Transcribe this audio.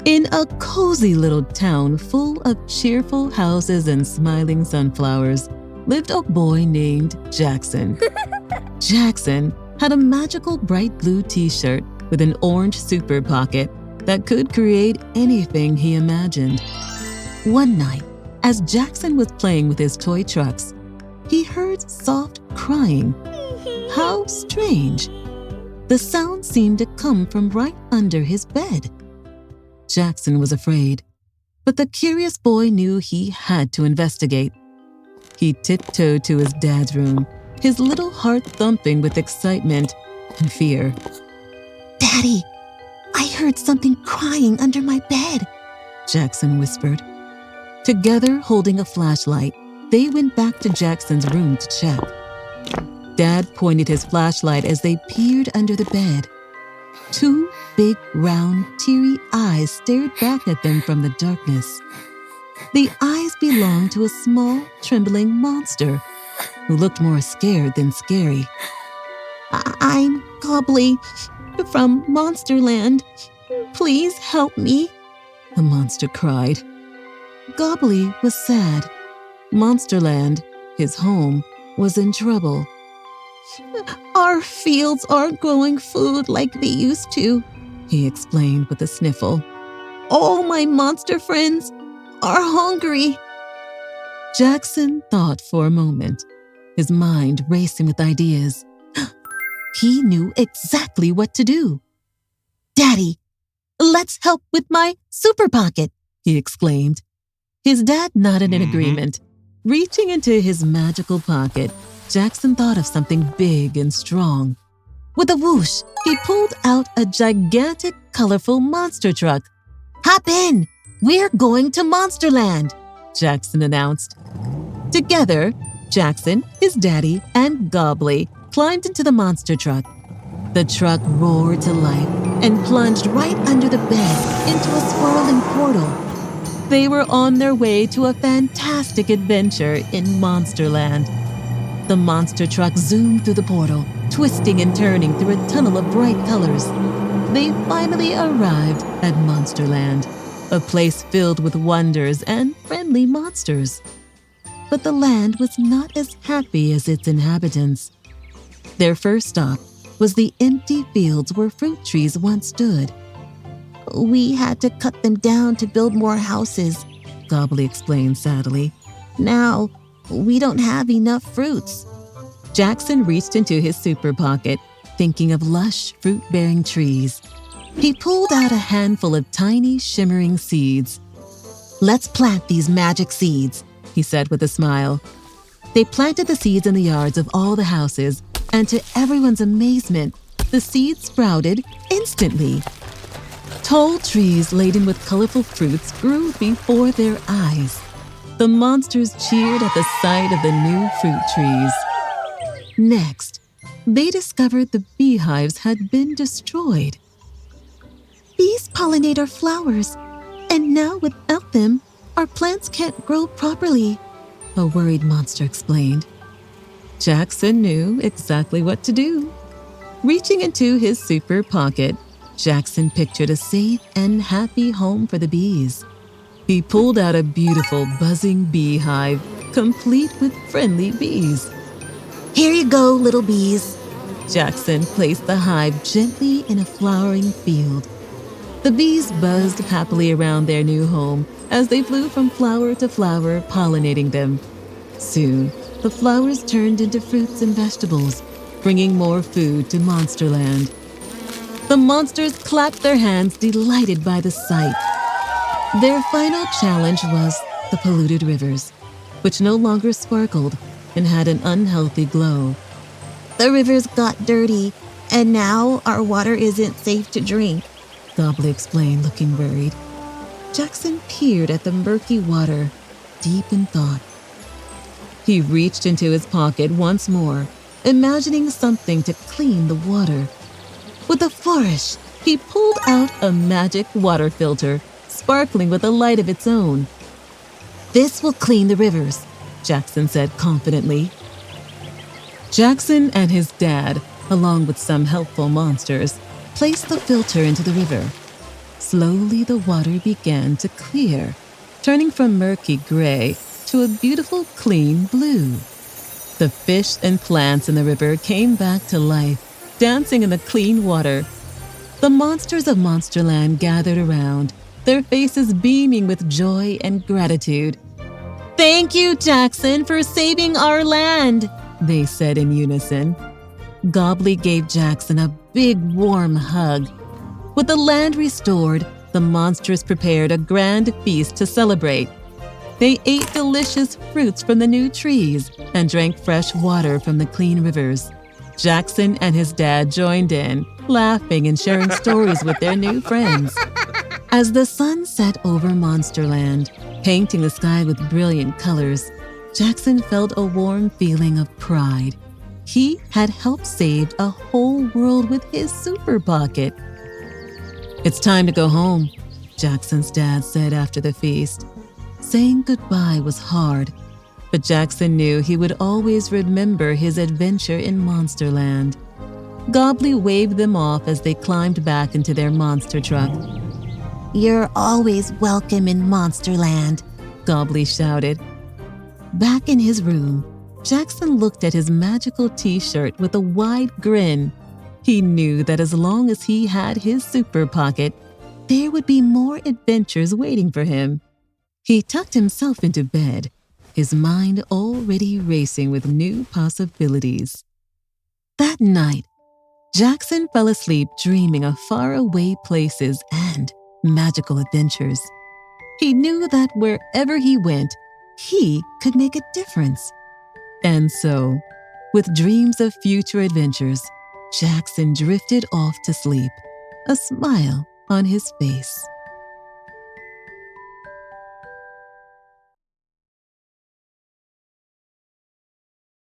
In a cozy little town full of cheerful houses and smiling sunflowers lived a boy named Jackson. Jackson had a magical bright blue t-shirt with an orange super pocket that could create anything he imagined. One night, as Jackson was playing with his toy trucks, he heard soft crying. How strange! The sound seemed to come from right under his bed. Jackson was afraid, but the curious boy knew he had to investigate. He tiptoed to his dad's room, his little heart thumping with excitement and fear. "Daddy, I heard something crying under my bed," Jackson whispered. Together, holding a flashlight, they went back to Jackson's room to check. Dad pointed his flashlight as they peered under the bed. Two big, round, teary eyes stared back at them from the darkness. The eyes belonged to a small, trembling monster who looked more scared than scary. "I'm Gobbly from Monsterland. Please help me," the monster cried. Gobbly was sad. Monsterland, his home, was in trouble. "Our fields aren't growing food like they used to," he explained with a sniffle. "All my monster friends are hungry." Jackson thought for a moment, his mind racing with ideas. He knew exactly what to do. "Daddy, let's help with my super pocket," he exclaimed. His dad nodded in agreement. Reaching into his magical pocket, Jackson thought of something big and strong. With a whoosh, he pulled out a gigantic, colorful monster truck. "Hop in! We're going to Monsterland!" Jackson announced. Together, Jackson, his daddy, and Gobbly climbed into the monster truck. The truck roared to life and plunged right under the bed into a swirling portal. They were on their way to a fantastic adventure in Monsterland. The monster truck zoomed through the portal, twisting and turning through a tunnel of bright colors. They finally arrived at Monsterland, a place filled with wonders and friendly monsters. But the land was not as happy as its inhabitants. Their first stop was the empty fields where fruit trees once stood. "We had to cut them down to build more houses," Gobbly explained sadly. "Now, we don't have enough fruits." Jackson reached into his super pocket, thinking of lush, fruit-bearing trees. He pulled out a handful of tiny, shimmering seeds. "Let's plant these magic seeds," he said with a smile. They planted the seeds in the yards of all the houses, and to everyone's amazement, the seeds sprouted instantly. Tall trees laden with colorful fruits grew before their eyes. The monsters cheered at the sight of the new fruit trees. Next, they discovered the beehives had been destroyed. "Bees pollinate our flowers, and now without them, our plants can't grow properly," a worried monster explained. Jackson knew exactly what to do. Reaching into his super pocket, Jackson pictured a safe and happy home for the bees. He pulled out a beautiful, buzzing beehive, complete with friendly bees. "Here you go, little bees." Jackson placed the hive gently in a flowering field. The bees buzzed happily around their new home as they flew from flower to flower, pollinating them. Soon, the flowers turned into fruits and vegetables, bringing more food to Monsterland. The monsters clapped their hands, delighted by the sight. Their final challenge was the polluted rivers, which no longer sparkled and had an unhealthy glow. "The rivers got dirty, and now our water isn't safe to drink," Gobbly explained, looking worried. Jackson peered at the murky water, deep in thought. He reached into his pocket once more, imagining something to clean the water. With a flourish, he pulled out a magic water filter, sparkling with a light of its own. "This will clean the rivers," Jackson said confidently. Jackson and his dad, along with some helpful monsters, placed the filter into the river. Slowly, the water began to clear, turning from murky gray to a beautiful, clean blue. The fish and plants in the river came back to life, dancing in the clean water. The monsters of Monsterland gathered around, their faces beaming with joy and gratitude. "Thank you, Jaxon, for saving our land," they said in unison. Gobbly gave Jaxon a big, warm hug. With the land restored, the monsters prepared a grand feast to celebrate. They ate delicious fruits from the new trees and drank fresh water from the clean rivers. Jaxon and his dad joined in, laughing and sharing stories with their new friends. As the sun set over Monsterland, painting the sky with brilliant colors, Jaxon felt a warm feeling of pride. He had helped save a whole world with his super pocket. "It's time to go home," Jaxon's dad said after the feast. Saying goodbye was hard, but Jaxon knew he would always remember his adventure in Monsterland. Gobbly waved them off as they climbed back into their monster truck. "You're always welcome in Monsterland," Gobbly shouted. Back in his room, Jaxon looked at his magical t-shirt with a wide grin. He knew that as long as he had his super pocket, there would be more adventures waiting for him. He tucked himself into bed, his mind already racing with new possibilities. That night, Jaxon fell asleep dreaming of faraway places and magical adventures. He knew that wherever he went, he could make a difference. And so, with dreams of future adventures, Jaxon drifted off to sleep, a smile on his face.